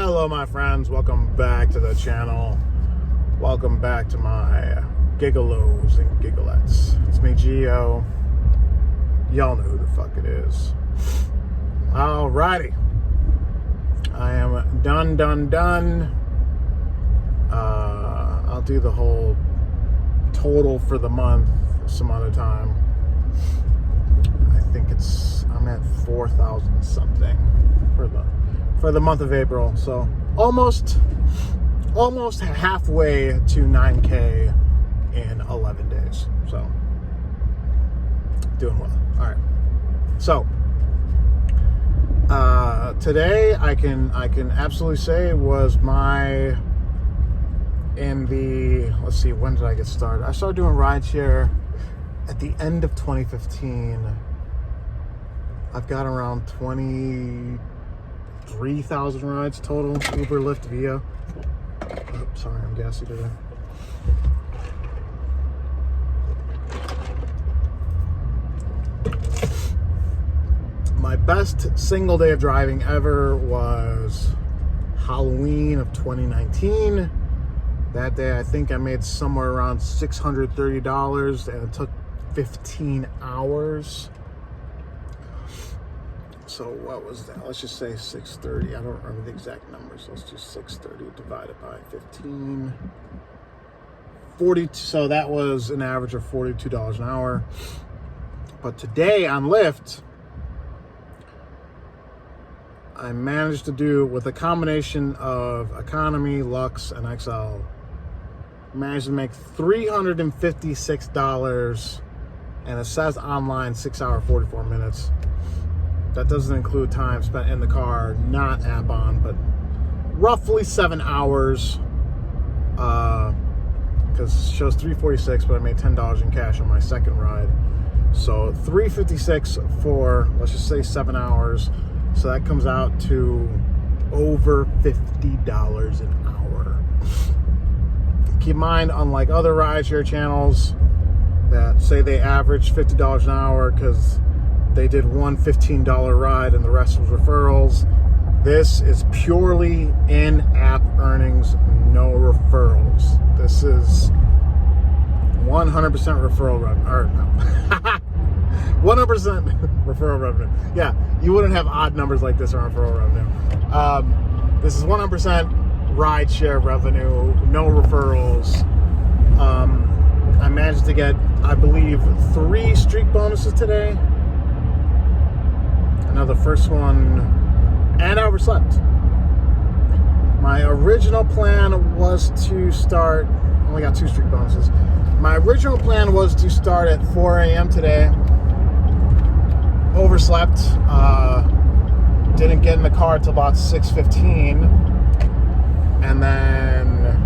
Hello my friends, welcome back to the channel. Welcome back to my Gig-Olos and Gigolettes. It's me, Gio. Y'all know who the fuck it is. Alrighty. I am done. I'll do the whole total for the month some other time. I think I'm at 4,000 something for the month of April. So almost halfway to 9K in 11 days. So doing well. All right. So today I can absolutely say was let's see, when did I get started? I started doing rideshare at the end of 2015. I've got around 23,000 rides total, Uber, Lyft, Via. Oh, sorry, I'm gassy today. My best single day of driving ever was Halloween of 2019. That day, I think I made somewhere around $630, and it took 15 hours. So what was that? Let's just say 630. I don't remember the exact numbers. Let's do 630 divided by 15. 40. So that was an average of $42 an hour. But today on Lyft, I managed to do, with a combination of economy, Lux, and XL, managed to make $356, and it says online 6 hour 44 minutes. That doesn't include time spent in the car, not app on, but roughly 7 hours, because it shows 346, but I made $10 in cash on my second ride. So 356 for, let's just say, 7 hours. So that comes out to over $50 an hour. Keep in mind, unlike other rideshare channels that say they average $50 an hour because they did one $15 ride and the rest was referrals, this is purely in-app earnings, no referrals. This is 100% referral revenue. Or no. 100% referral revenue. Yeah, you wouldn't have odd numbers like this on referral revenue. This is 100% rideshare revenue, no referrals. I managed to get, I believe, 3 streak bonuses today. I know the first one, and I overslept. My original plan was to start, only got 2 streak bonuses. My original plan was to start at 4 a.m. today. Overslept. Didn't get in the car till about 6:15. And then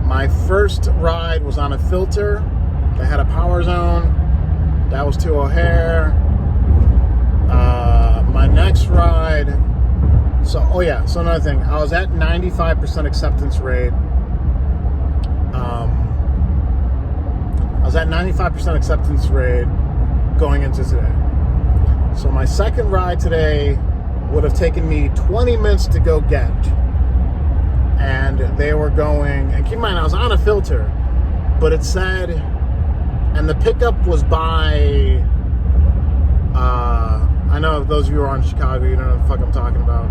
my first ride was on a filter that had a power zone. That was to O'Hare. My next ride, so another thing, I was at 95% acceptance rate. Going into today. So my second ride today would have taken me 20 minutes to go get. And they were going, and keep in mind, I was on a filter, but it said, and the pickup was by, I know those of you who are in Chicago, you don't know what the fuck I'm talking about.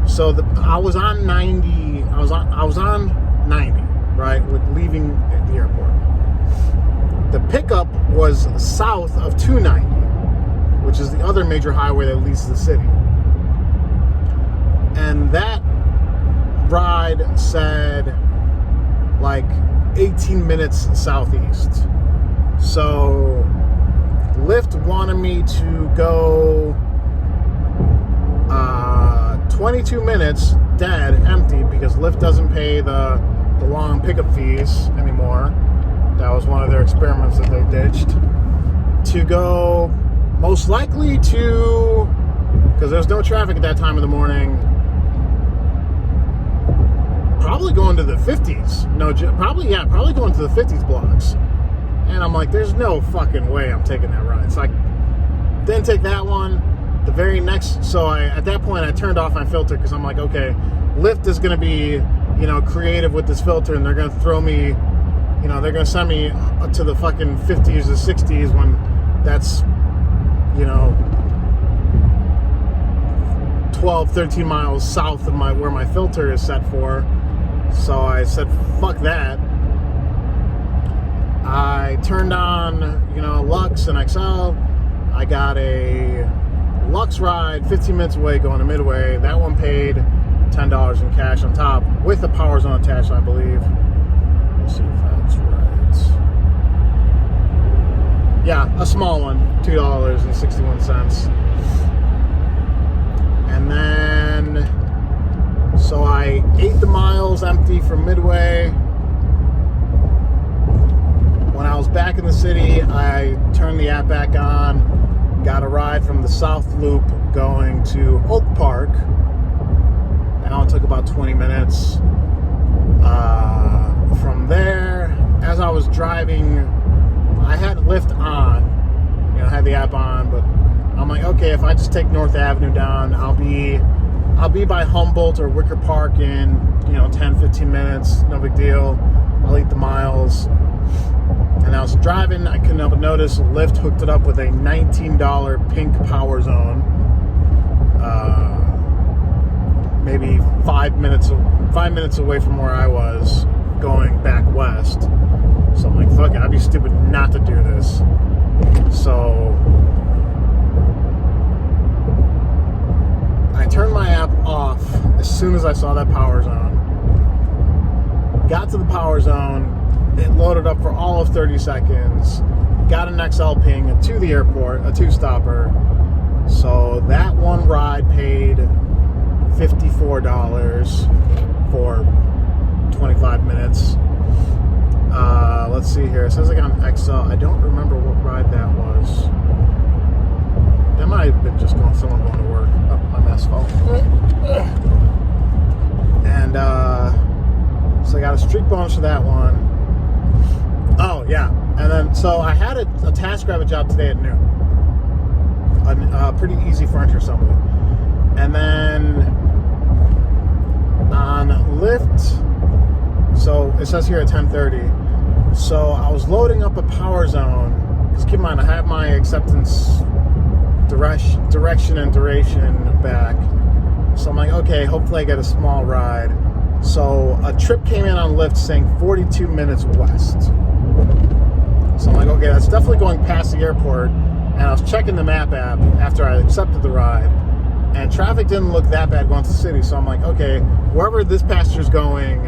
So I was on 90, I was on 90, right, with leaving the airport. The pickup was south of 290, which is the other major highway that leads to the city. And that ride said like 18 minutes southeast. So Lyft wanted me to go 22 minutes dead, empty, because Lyft doesn't pay the long pickup fees anymore. That was one of their experiments that they ditched. To go most likely to, because there's no traffic at that time of the morning, probably going to the 50s. Probably going to the 50s blocks. And I'm like, there's no fucking way I'm taking that ride. So I didn't take that one. the very next, so at that point I turned off my filter because I'm like, okay, Lyft is going to be, creative with this filter, and they're going to throw me, they're going to send me to the fucking 50s or 60s when that's, 12, 13 miles south of where my filter is set for. So I said, fuck that. I turned on, Lux and XL. I got a Lux ride 15 minutes away going to Midway. That one paid $10 in cash on top with the power zone attached, I believe. Let's see if that's right. Yeah, a small one, $2.61. And then, so I ate the miles empty from Midway. When I was back in the city, I turned the app back on, got a ride from the South Loop going to Oak Park. That one took about 20 minutes. From there, as I was driving, I had Lyft on, I had the app on, but I'm like, okay, if I just take North Avenue down, I'll be by Humboldt or Wicker Park in 10, 15 minutes, no big deal. I'll eat the miles. And I was driving, I couldn't help but notice Lyft hooked it up with a $19 pink power zone. Maybe 5 minutes away from where I was going back west. So I'm like, fuck it, I'd be stupid not to do this. So I turned my app off as soon as I saw that power zone. Got to the power zone. It loaded up for all of 30 seconds. Got an XL ping to the airport, a two-stopper. So that one ride paid $54 for 25 minutes. Let's see here. It says I got an XL. I don't remember what ride that was. That might have been just someone going to work. Oh, my mess fault. And so I got a streak bonus for that one. Oh, yeah. And then, so I had a TaskRabbit job today at noon. A pretty easy furniture assembly. And then on Lyft, so it says here at 10:30. So I was loading up a power zone. Because keep in mind, I have my acceptance direction and duration back. So I'm like, okay, hopefully I get a small ride. So a trip came in on Lyft saying 42 minutes west. So I'm like, okay, that's definitely going past the airport. And I was checking the map app after I accepted the ride, and traffic didn't look that bad going to the city. So I'm like, okay, wherever this passenger's going,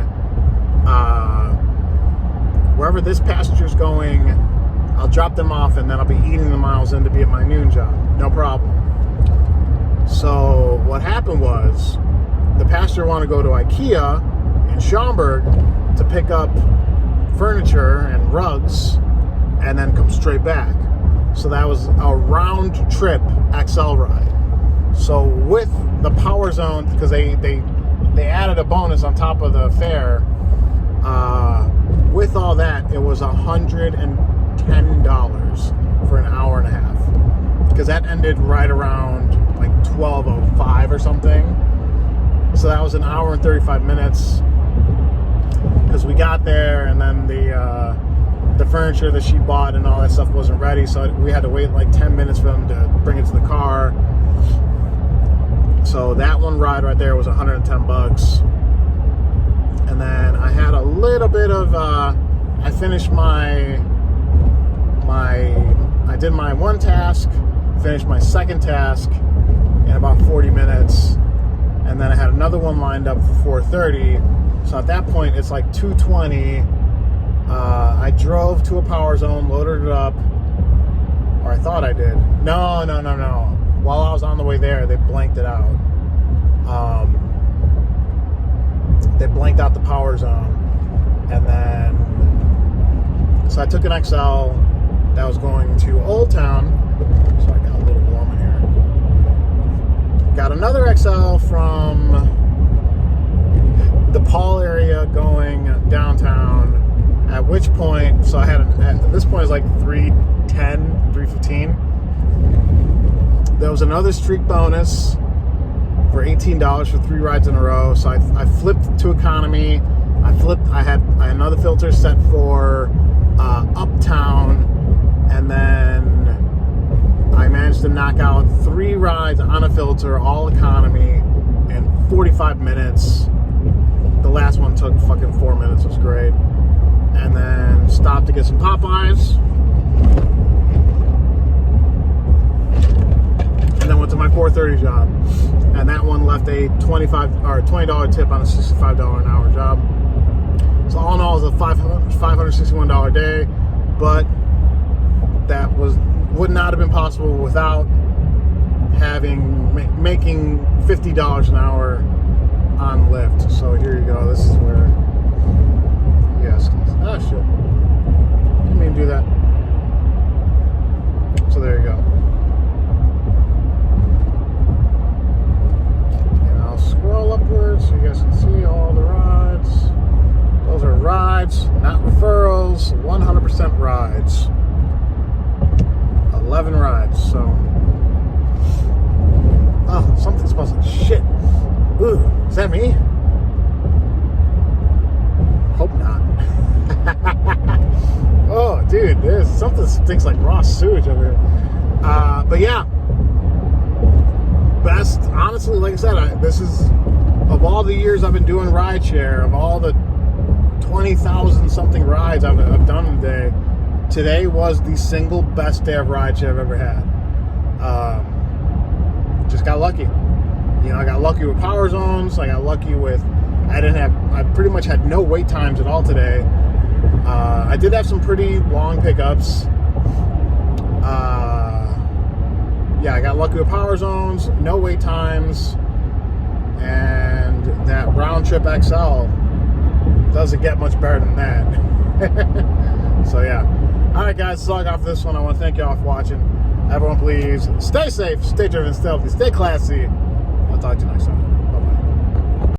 I'll drop them off, and then I'll be eating the miles in to be at my noon job. No problem. So what happened was, the passenger wanted to go to IKEA in Schaumburg to pick up furniture and rugs, and then come straight back. So that was a round trip XL ride. So with the power zone, because they added a bonus on top of the fare, with all that, it was $110 for an hour and a half. Because that ended right around like 12:05 or something. So that was an hour and 35 minutes. Because we got there, and then the furniture that she bought and all that stuff wasn't ready, so we had to wait like 10 minutes for them to bring it to the car. So that one ride right there was $110. And then I had a little bit of I finished I did my one task, finished my second task in about 40 minutes, and then I had another one lined up for 4:30. So at that point, it's like 2:20. I drove to a power zone, loaded it up, or I thought I did. No. While I was on the way there, they blanked it out. They blanked out the power zone. And then, so I took an XL that was going to Old Town. So I got a little warm in here. Got another XL from the Paul area going downtown. At which point, so I had at this point it's like 3:10, 3:15. there was another streak bonus for $18 for 3 rides in a row. So I flipped to economy. I had another filter set for Uptown, and then I managed to knock out 3 rides on a filter, all economy, in 45 minutes. The last one took fucking 4 minutes. It was great. And then stopped to get some Popeyes. And then went to my 4:30 job. And that one left a $20 tip on a $65 an hour job. So all in all, it was a $561 day. But that would not have been possible without making $50 an hour on Lyft. So here you go. This is where you guys can. Oh shit! Didn't mean to do that. So there you go. And I'll scroll upwards so you guys can see all the rides. Those are rides, not referrals. 100% rides. 11 rides. So, oh, something smells like shit. Ooh, is that me? Hope not. Oh, dude, there's something that stinks like raw sewage over here. But yeah, best, honestly, like I said, this is, of all the years I've been doing rideshare, of all the 20,000 something rides I've done in a day, today was the single best day of rideshare I've ever had. Just got lucky. You know, I got lucky with power zones. I got lucky with, I pretty much had no wait times at all today. I did have some pretty long pickups. Yeah, I got lucky with power zones, no wait times, and that round trip XL doesn't get much better than that. So yeah. All right, guys, so I got for this one. I want to thank y'all for watching. Everyone, please stay safe, stay driven, stay healthy, stay classy. I'll talk to you next time.